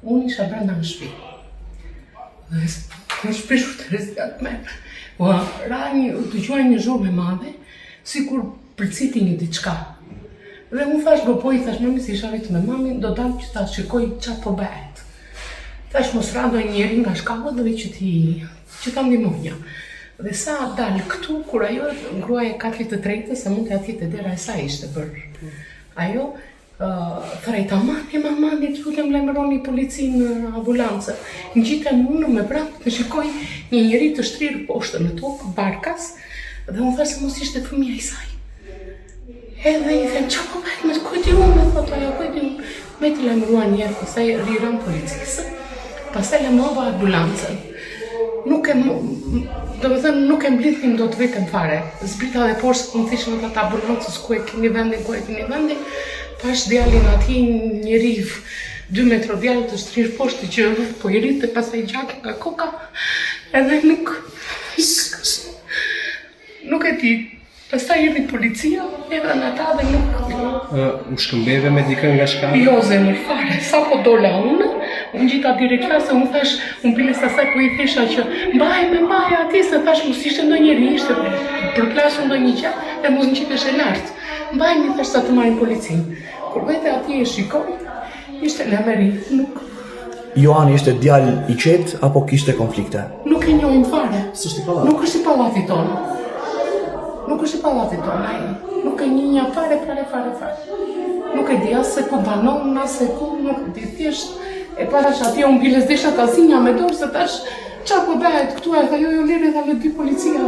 Unë isha brenda në shtëpi. Dhe në shpeshur të rezgat me, dëgjoj një zhurmë e madhe, sikur përciti një diçka. Dhe mu thash, i thash, mami si isha vetë me mami, do dalë që ta shikoj qatë po bëhet. Thash, mos radoj njeri nga shkallët dhe që ta ndihmonja. Dhe sa dalë këtu, kur ajo gruaja e katlit të tretë, se mund të atit e dera e sa ishte për ajo, thërejta, mami, të lutem lajmëroni policinë ambulancë. Në gjitën unë me prapë të shikoj një njeri të shtrirë poshtë në tokë, barkas, dhe unë thashë se mos ishte fëmija i saj. Edhe i them, qa po bëhet, me kujti unë, me thotë ajo, kujti unë. Me të lajmërua njerë, pasaj riran policisë, pasaj lajmërova ambulancën. Nuk e mblidhnim do të vetëm fare. Zbrita dhe poshtë këmë thishë në të ambulancës ku e keni vendin, pash djalin ati njeri 2 metro djallë të shtrirë poshtë që po i rritë dhe pasaj gjatë nga koka, edhe nuk e ti. Pastaj erdhi policia, edhe në ata dhe nuk... U shkëmbeve me dikën nga shkallë? Jo, zemër fare, sa po dola unë gjita direkt klasë, unë thash, unë biles asaj po i thesha që mbaj ati, se thash mos ishte ndonjëri, ishte për klasë ndonjë gjë, dhe mos në qitesh e lartë. Mbajmë, thash, sa të marrin policinë. Kur vete ati e shikoj, ishte Lameri, nuk... Joani ishte djalë i qetë, apo kishte konflikte? Nuk e njohim fare. S'është i pallati? Nuk është i pallati tonë. Nuk është i pallati tonë, nuk e një fare. Nuk e di as se ku banon, as se ku, nuk e di thjesht. E parash atje unë biles desha ta zinja me dorë, se tash qa po bëhet këtu, e tha jo lere dhe le dy policia,